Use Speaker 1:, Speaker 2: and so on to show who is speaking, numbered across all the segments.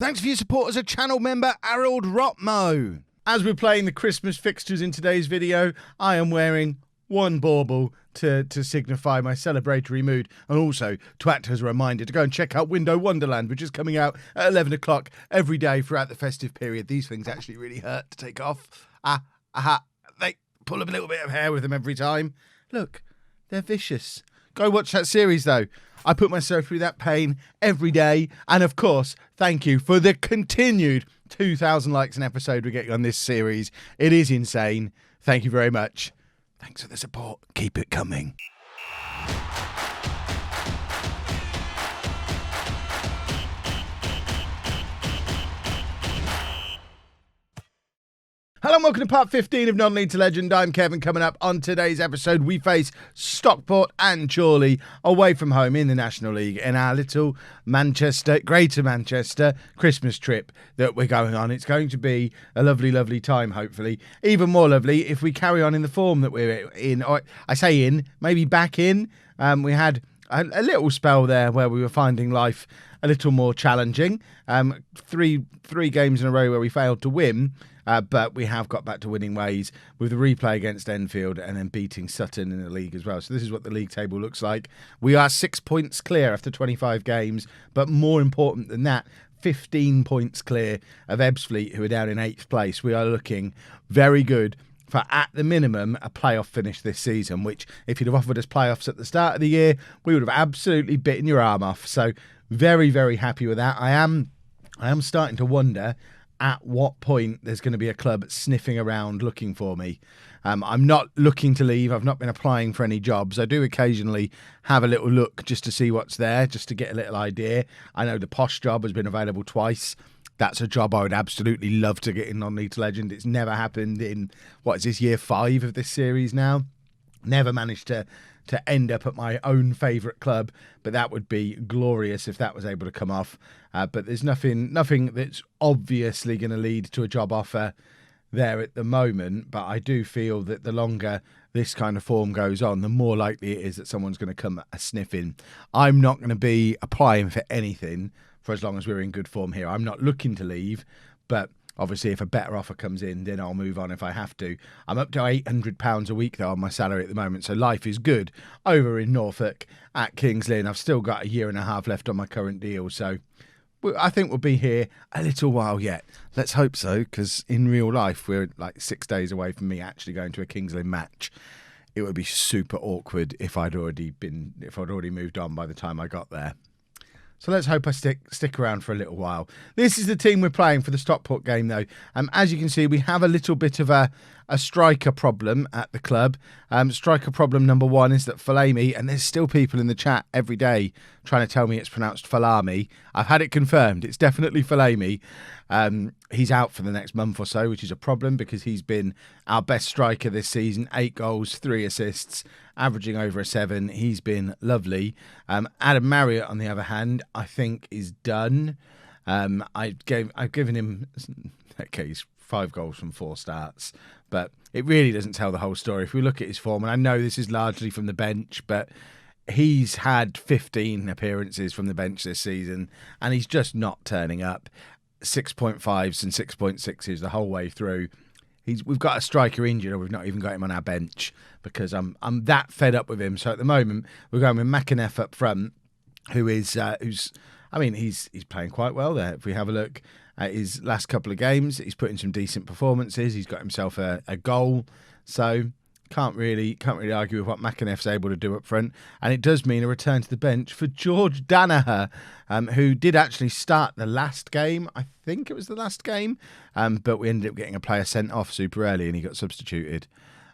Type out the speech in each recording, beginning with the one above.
Speaker 1: Thanks for your support as a channel member, Harold Rotmo. As we're playing the Christmas fixtures in today's video, I am wearing one bauble to signify my celebratory mood, and also to act as a reminder to go and check out Window Wonderland, which is coming out at 11 o'clock every day throughout the festive period. These things actually really hurt to take off. They pull a little bit of hair with them every time. Look, they're vicious. Go watch that series, though. I put myself through that pain every day. And, of course, thank you for the continued 2,000 likes an episode we're getting on this series. It is insane. Thank you very much. Thanks for the support. Keep it coming. Hello and welcome to part 15 of Non-League to Legend. I'm Kevin. Coming up on today's episode, we face Stockport and Chorley away from home in the National League in our little Greater Manchester Christmas trip that we're going on. It's going to be a lovely, lovely time, hopefully. Even more lovely if we carry on in the form that we're in. Or I say in, maybe back in. We had a little spell there where we were finding life a little more challenging. Three games in a row where we failed to win. But we have got back to winning ways with the replay against Enfield and then beating Sutton in the league as well. So this is what the league table looks like. We are 6 points clear after 25 games, but more important than that, 15 points clear of Ebbsfleet, who are down in 8th place. We are looking very good for, at the minimum, a playoff finish this season, which if you'd have offered us playoffs at the start of the year, we would have absolutely bitten your arm off. So very, very happy with that. I am starting to wonder at what point there's going to be a club sniffing around looking for me. I'm not looking to leave. I've not been applying for any jobs. I do occasionally have a little look just to see what's there, just to get a little idea. I know the Posh job has been available twice. That's a job I would absolutely love to get in on League to Legend. It's never happened in, what is this, year 5 of this series now? Never managed to end up at my own favourite club, but that would be glorious if that was able to come off. But there's nothing that's obviously going to lead to a job offer there at the moment. But I do feel that the longer this kind of form goes on, the more likely it is that someone's going to come a sniffing. I'm not going to be applying for anything for as long as we're in good form here. I'm not looking to leave, but obviously, if a better offer comes in, then I'll move on if I have to. I'm up to £800 a week, though, on my salary at the moment, so life is good over in Norfolk at Kings Lynn. I've still got a year and a half left on my current deal, so I think we'll be here a little while yet. Let's hope so, because in real life, we're like 6 days away from me actually going to a Kings Lynn match. It would be super awkward if I'd already moved on by the time I got there. So let's hope I stick around for a little while. This is the team we're playing for the Stockport game, though. As you can see, we have a little bit of a striker problem at the club. Striker problem number 1 is that Falami, and there's still people in the chat every day trying to tell me it's pronounced Falami. I've had it confirmed. It's definitely Falami. He's out for the next month or so, which is a problem because he's been our best striker this season. 8 goals, 3 assists, averaging over a 7. He's been lovely. Adam Marriott, on the other hand, I think is done. I've given him, okay, he's 5 goals from 4 starts, but it really doesn't tell the whole story. If we look at his form, and I know this is largely from the bench, but he's had 15 appearances from the bench this season, and he's just not turning up. 6.5s and 6.6s the whole way through. We've got a striker injured, or we've not even got him on our bench because I'm that fed up with him. So at the moment, we're going with McAneff up front, who's playing quite well there. If we have a look at his last couple of games, he's put in some decent performances. He's got himself a goal, so can't really argue with what McAneff's able to do up front. And it does mean a return to the bench for George Danaher, who did actually start the last game. I think it was the last game, but we ended up getting a player sent off super early and he got substituted.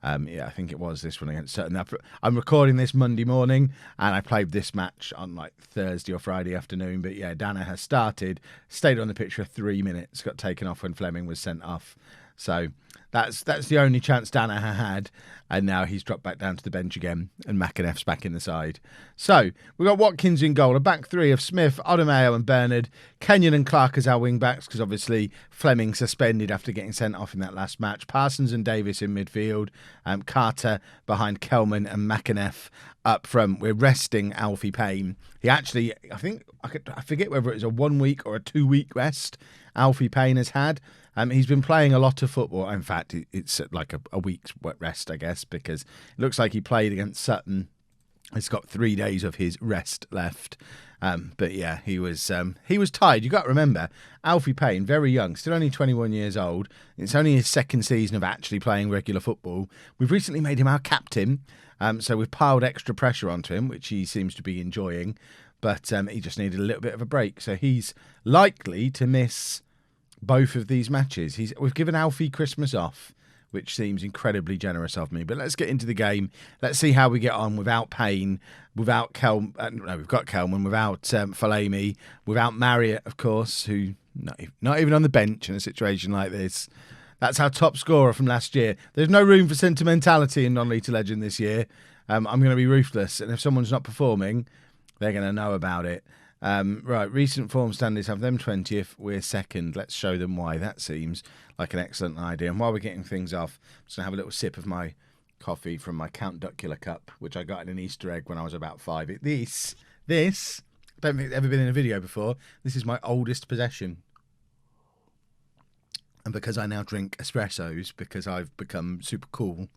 Speaker 1: I think it was this one against Sutton. I'm recording this Monday morning and I played this match on like Thursday or Friday afternoon. But yeah, Danaher started, stayed on the pitch for 3 minutes, got taken off when Fleming was sent off. So that's the only chance Danaher had, and now he's dropped back down to the bench again, and McAneff's back in the side. So we've got Watkins in goal, a back 3 of Smith, Odomeo and Bernard, Kenyon and Clark as our wing-backs, because obviously Fleming suspended after getting sent off in that last match. Parsons and Davis in midfield, Carter behind Kelman and McAneff up front. We're resting Alfie Payne. He actually, I forget whether it was a 1 week or a 2 week rest Alfie Payne has had. He's been playing a lot of football. In fact, it's like a week's rest, I guess, because it looks like he played against Sutton. He's got 3 days of his rest left. But yeah, he was tired. You got to remember, Alfie Payne, very young, still only 21 years old. It's only his second season of actually playing regular football. We've recently made him our captain, so we've piled extra pressure onto him, which he seems to be enjoying. But he just needed a little bit of a break, so he's likely to miss both of these matches. We've given Alfie Christmas off, which seems incredibly generous of me. But let's get into the game. Let's see how we get on without Payne, without we've got Kelman, without Falemi, without Marriott, of course, who not even on the bench in a situation like this. That's our top scorer from last year. There's no room for sentimentality in Non-League to Legend this year. I'm going to be ruthless, and if someone's not performing, they're going to know about it. Right, recent form standings have them 20th, we're second. Let's show them why. That seems like an excellent idea. And while we're getting things off, I'm just going to have a little sip of my coffee from my Count Duckula cup, which I got in an Easter egg when I was about 5. This, I don't think it's ever been in a video before. This is my oldest possession. And because I now drink espressos, because I've become super cool,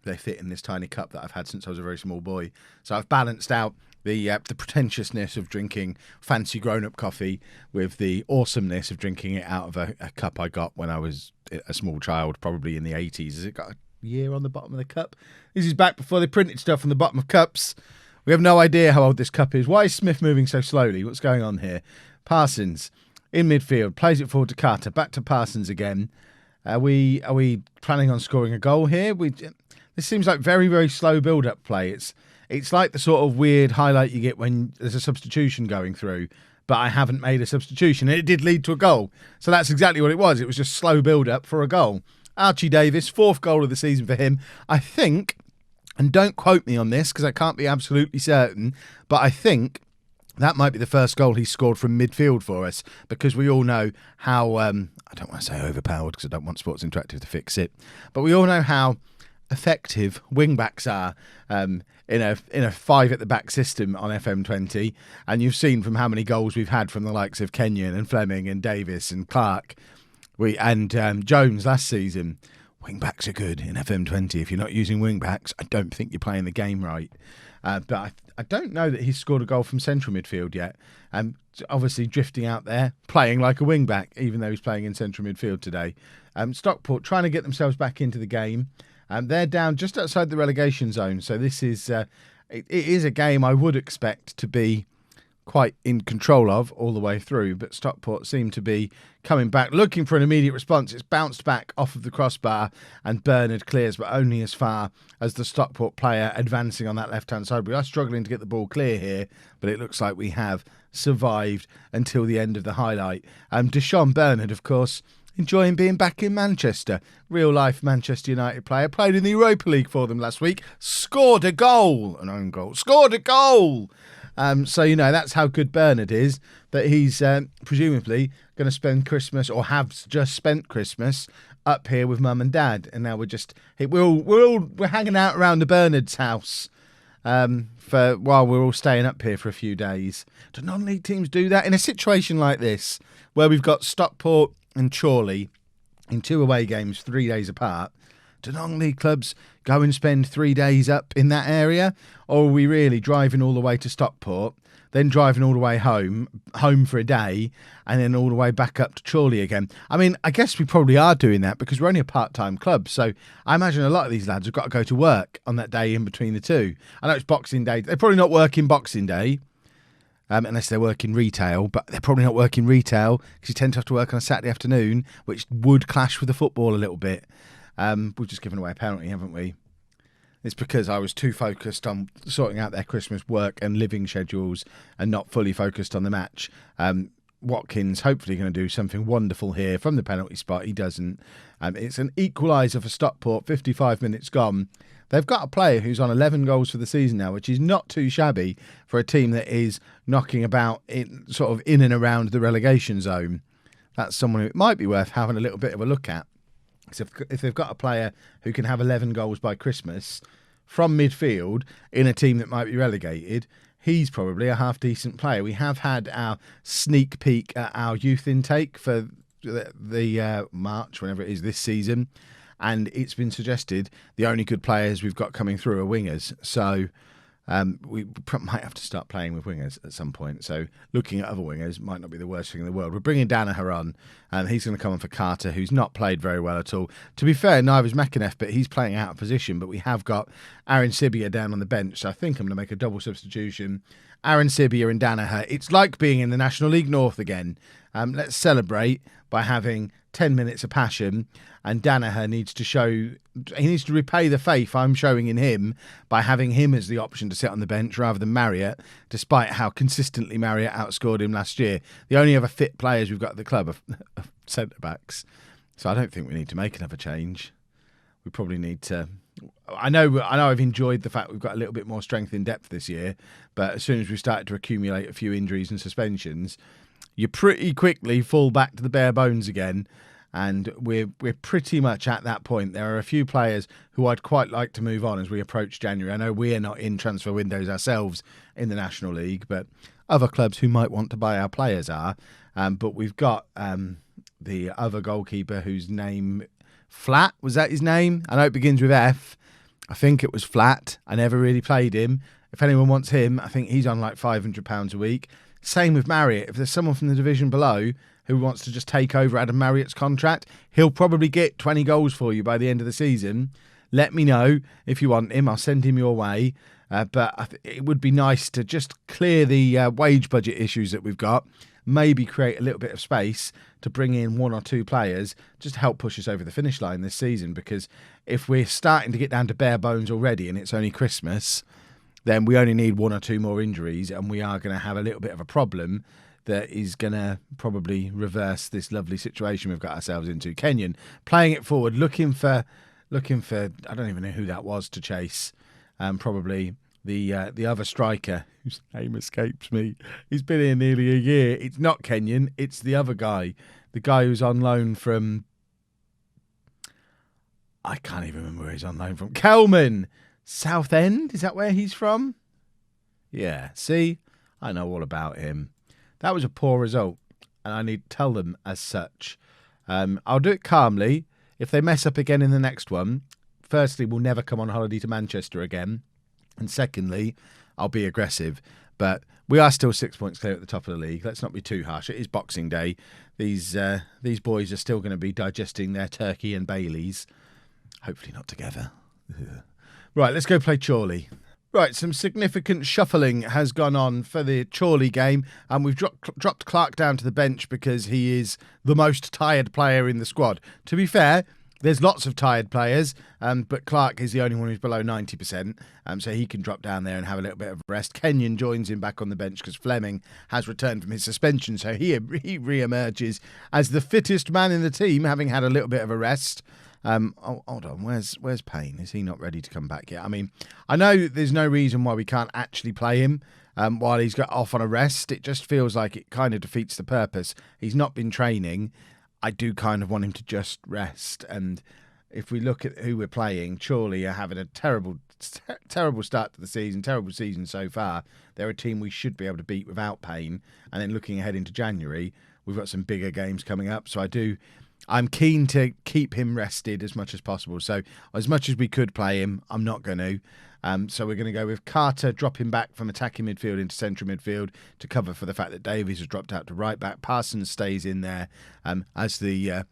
Speaker 1: they fit in this tiny cup that I've had since I was a very small boy. So I've balanced out the pretentiousness of drinking fancy grown-up coffee with the awesomeness of drinking it out of a cup I got when I was a small child, probably in the 80s. Has it got a year on the bottom of the cup? This is back before they printed stuff on the bottom of cups. We have no idea how old this cup is. Why is Smith moving so slowly? What's going on here? Parsons in midfield, plays it forward to Carter, back to Parsons again. Are we planning on scoring a goal here? This seems like very, very slow build-up play. It's like the sort of weird highlight you get when there's a substitution going through, but I haven't made a substitution, and it did lead to a goal. So that's exactly what it was. It was just slow build-up for a goal. Archie Davis, 4th goal of the season for him. I think, and don't quote me on this because I can't be absolutely certain, but I think that might be the first goal he scored from midfield for us, because we all know how, I don't want to say overpowered because I don't want Sports Interactive to fix it, but we all know how effective wing-backs are in a 5 at the back system on FM20, and you've seen from how many goals we've had from the likes of Kenyon and Fleming and Davis and Clark and Jones last season. Wing-backs are good in FM20. If you're not using wing-backs, I don't think you're playing the game right. But I don't know that he's scored a goal from central midfield yet. Obviously drifting out there, playing like a wing-back, even though he's playing in central midfield today. Stockport trying to get themselves back into the game. They're down just outside the relegation zone, so this is it is a game I would expect to be quite in control of all the way through, but Stockport seem to be coming back, looking for an immediate response. It's bounced back off of the crossbar, and Bernard clears, but only as far as the Stockport player advancing on that left-hand side. We are struggling to get the ball clear here, but it looks like we have survived until the end of the highlight. Deshaun Bernard, of course, enjoying being back in Manchester. Real-life Manchester United player. Played in the Europa League for them last week. Scored a goal. An own goal. Scored a goal! So, you know, that's how good Bernard is, that he's presumably going to spend Christmas, or have just spent Christmas, up here with Mum and Dad. And now we're hanging out around the Bernard's house while we're all staying up here for a few days. Do non-league teams do that? In a situation like this, where we've got Stockport and Chorley in 2 away games 3 days apart, do non-league clubs go and spend 3 days up in that area? Or are we really driving all the way to Stockport, then driving all the way home for a day, and then all the way back up to Chorley again? I mean, I guess we probably are doing that because we're only a part-time club. So I imagine a lot of these lads have got to go to work on that day in between the two. I know it's Boxing Day. They're probably not working Boxing Day, unless they're working retail, but they're probably not working retail because you tend to have to work on a Saturday afternoon, which would clash with the football a little bit. We've just given away a penalty, haven't we? It's because I was too focused on sorting out their Christmas work and living schedules and not fully focused on the match. Watkins hopefully going to do something wonderful here from the penalty spot. He doesn't. It's an equaliser for Stockport, 55 minutes gone. They've got a player who's on 11 goals for the season now, which is not too shabby for a team that is knocking about sort of in and around the relegation zone. That's someone who it might be worth having a little bit of a look at. So if they've got a player who can have 11 goals by Christmas, from midfield in a team that might be relegated, he's probably a half-decent player. We have had our sneak peek at our youth intake for the March, whenever it is this season, and it's been suggested the only good players we've got coming through are wingers. So we might have to start playing with wingers at some point. So looking at other wingers might not be the worst thing in the world. We're bringing Danaher on, and he's going to come on for Carter, who's not played very well at all. To be fair, neither is McAneff, but he's playing out of position. But we have got Aaron Sibia down on the bench, so I think I'm going to make a double substitution. Aaron Sibia and Danaher. It's like being in the National League North again. Let's celebrate by having 10 minutes of passion, and Danaher needs to repay the faith I'm showing in him by having him as the option to sit on the bench rather than Marriott, despite how consistently Marriott outscored him last year. The only other fit players we've got at the club are centre-backs, so I don't think we need to make another change. We probably need to... I know I've enjoyed the fact we've got a little bit more strength in depth this year, but as soon as we started to accumulate a few injuries and suspensions, you pretty quickly fall back to the bare bones again, and we're pretty much at that point. There are a few players who I'd quite like to move on as we approach January. I know we're not in transfer windows ourselves in the National League, but other clubs who might want to buy our players are. But we've got the other goalkeeper whose name... Flat, was that his name? I know it begins with F. I think it was Flat. I never really played him. If anyone wants him, I think he's on like £500 a week. Same with Marriott. If there's someone from the division below who wants to just take over Adam Marriott's contract, he'll probably get 20 goals for you by the end of the season. Let me know if you want him. I'll send him your way. But it would be nice to just clear the wage budget issues that we've got. Maybe create a little bit of space to bring in one or two players just to help push us over the finish line this season. Because if we're starting to get down to bare bones already and it's only Christmas, then we only need one or two more injuries and we are going to have a little bit of a problem that is going to probably reverse this lovely situation we've got ourselves into. Kenyon playing it forward, looking for I don't even know who that was to chase. Probably the other striker whose name escapes me. He's been here nearly a year. It's not Kenyon. It's the other guy. The guy who's on loan from... I can't even remember where he's on loan from. Kelman. Southend? Is that where he's from? Yeah. See? I know all about him. That was a poor result, and I need to tell them as such. I'll do it calmly. If they mess up again in the next one, firstly, we'll never come on holiday to Manchester again. And secondly, I'll be aggressive. But we are still 6 points clear at the top of the league. Let's not be too harsh. It is Boxing Day. These boys are still going to be digesting their turkey and Baileys. Hopefully not together. Right, let's go play Chorley. Right, some significant shuffling has gone on for the Chorley game, and we've dropped Clark down to the bench because he is the most tired player in the squad. To be fair, there's lots of tired players, but Clark is the only one who's below 90%, so he can drop down there and have a little bit of rest. Kenyon joins him back on the bench because Fleming has returned from his suspension, so he re-emerges as the fittest man in the team, having had a little bit of a rest. Hold on, where's Payne? Is he not ready to come back yet? I mean, I know there's no reason why we can't actually play him while he's got off on a rest. It just feels like it kind of defeats the purpose. He's not been training. I do kind of want him to just rest. And if we look at who we're playing, Chorley are having a terrible start to the season, terrible season so far. They're a team we should be able to beat without Payne. And then looking ahead into January, we've got some bigger games coming up. So I'm keen to keep him rested as much as possible. So as much as we could play him, I'm not going to. So we're going to go with Carter dropping back from attacking midfield into central midfield to cover for the fact that Davies has dropped out to right back. Parsons stays in there as the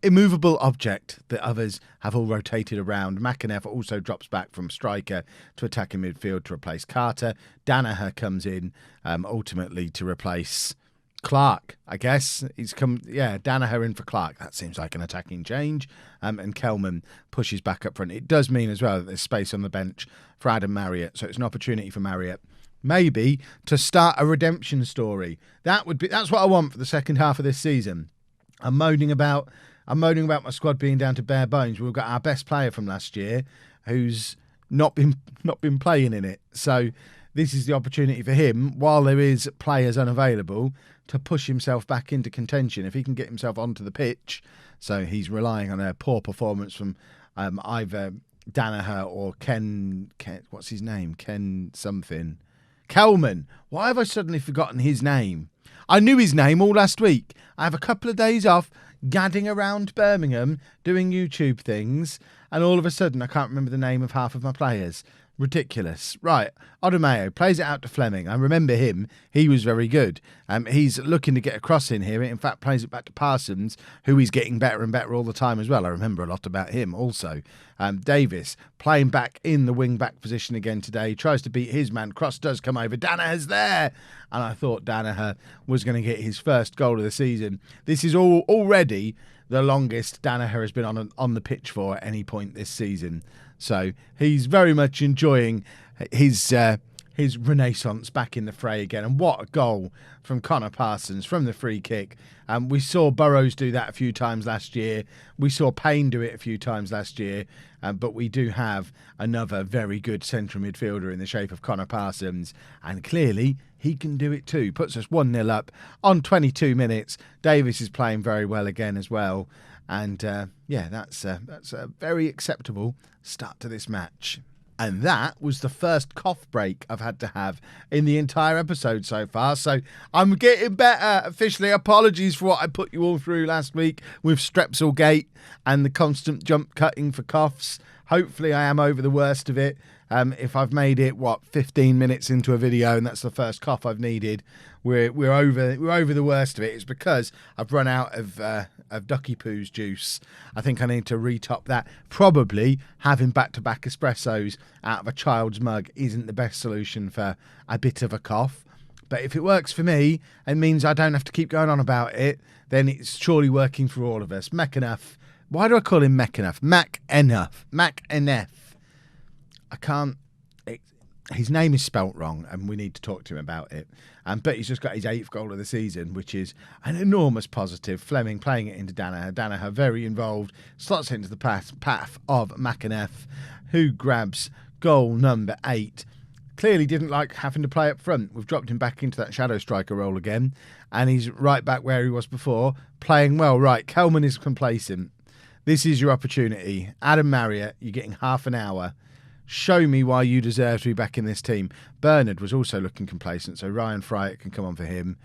Speaker 1: immovable object that others have all rotated around. McAneff also drops back from striker to attacking midfield to replace Carter. Danaher comes in ultimately to replace Clark, I guess. Danaher in for Clark. That seems like an attacking change. And Kelman pushes back up front. It does mean as well that there's space on the bench for Adam Marriott, so it's an opportunity for Marriott maybe to start a redemption story. That's what I want for the second half of this season. I'm moaning about my squad being down to bare bones. We've got our best player from last year who's not been playing in it. So this is the opportunity for him, while there is players unavailable, to push himself back into contention. If he can get himself onto the pitch, so he's relying on a poor performance from either Danaher or Ken, what's his name? Ken something. Kelman. Why have I suddenly forgotten his name? I knew his name all last week. I have a couple of days off, gadding around Birmingham, doing YouTube things, and all of a sudden I can't remember the name of half of my players. Ridiculous. Right, Odemeo plays it out to Fleming. I remember him. He was very good. He's looking to get a cross in here. In fact, plays it back to Parsons, who is getting better and better all the time as well. I remember a lot about him also. Davis playing back in the wing-back position again today. Tries to beat his man. Cross does come over. Danaher's there. And I thought Danaher was going to get his first goal of the season. This is already the longest Danaher has been on the pitch for at any point this season. So he's very much enjoying his renaissance back in the fray again. And what a goal from Connor Parsons from the free kick. We saw Burrows do that a few times last year. We saw Payne do it a few times last year. But we do have another very good central midfielder in the shape of Connor Parsons. And clearly he can do it too. Puts us 1-0 up on 22 minutes. Davis is playing very well again as well. And that's a very acceptable start to this match. And that was the first cough break I've had to have in the entire episode so far. So I'm getting better officially. Apologies for what I put you all through last week with Strepsilgate and the constant jump cutting for coughs. Hopefully I am over the worst of it. If I've made it 15 minutes into a video and that's the first cough I've needed, we're over the worst of it. It's because I've run out of Ducky Poo's juice. I think I need to retop that. Probably having back-to-back espressos out of a child's mug isn't the best solution for a bit of a cough. But if it works for me and means I don't have to keep going on about it, then it's surely working for all of us. McEnough. Why do I call him McEnough? McEnough. I can't. His name is spelt wrong, and we need to talk to him about it. But he's just got his 8th goal of the season, which is an enormous positive. Fleming playing it into Danaher. Danaher very involved. Slots it into the path of McEnough, who grabs goal number 8. Clearly didn't like having to play up front. We've dropped him back into that shadow striker role again, and he's right back where he was before, playing well. Right, Kelman is complacent. This is your opportunity. Adam Marriott, you're getting half an hour. Show me why you deserve to be back in this team. Bernard was also looking complacent, so Ryan Fryatt can come on for him.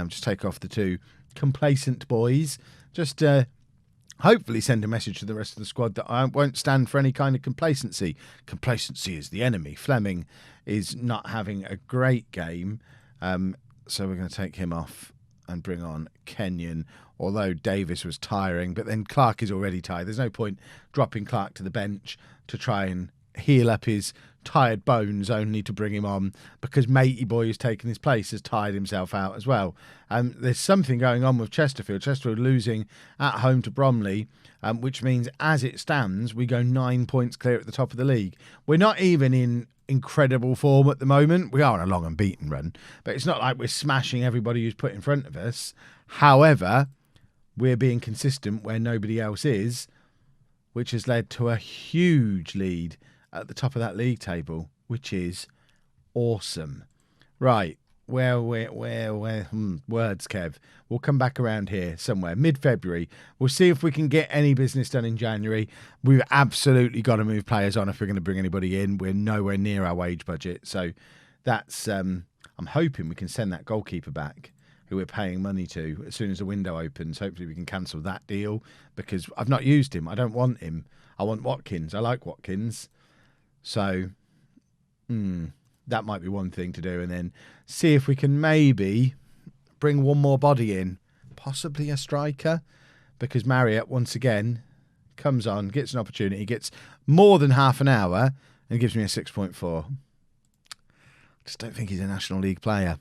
Speaker 1: Just take off the two complacent boys. Just hopefully send a message to the rest of the squad that I won't stand for any kind of complacency. Complacency is the enemy. Fleming is not having a great game, so we're going to take him off and bring on Kenyon, although Davis was tiring, but then Clark is already tired. There's no point dropping Clark to the bench to try and heal up his tired bones only to bring him on because Matey Boy who's taken his place has tired himself out as well. There's something going on with Chesterfield. Chesterfield losing at home to Bromley, which means as it stands, we go 9 points clear at the top of the league. We're not even in incredible form at the moment. We are on a long unbeaten run, but it's not like we're smashing everybody who's put in front of us. However, we're being consistent where nobody else is, which has led to a huge lead at the top of that league table, which is awesome. Right, words, Kev. We'll come back around here somewhere, mid-February. We'll see if we can get any business done in January. We've absolutely got to move players on if we're going to bring anybody in. We're nowhere near our wage budget. So that's, I'm hoping we can send that goalkeeper back, who we're paying money to, as soon as the window opens. Hopefully we can cancel that deal because I've not used him. I don't want him. I want Watkins. I like Watkins. So that might be one thing to do, and then see if we can maybe bring one more body in, possibly a striker, because Marriott, once again, comes on, gets an opportunity, gets more than half an hour, and gives me a 6.4. Just don't think he's a National League player.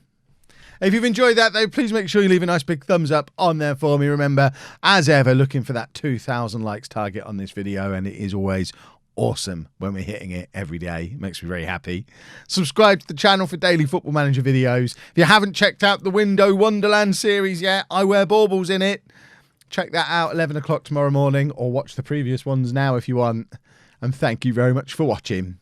Speaker 1: If you've enjoyed that, though, please make sure you leave a nice big thumbs up on there for me. Remember, as ever, looking for that 2,000 likes target on this video, and it is always awesome when we're hitting it every day. It makes me very happy. Subscribe to the channel for daily Football Manager videos. If you haven't checked out the Window Wonderland series yet, I wear baubles in it. Check that out 11 o'clock tomorrow morning, or watch the previous ones now if you want. And thank you very much for watching.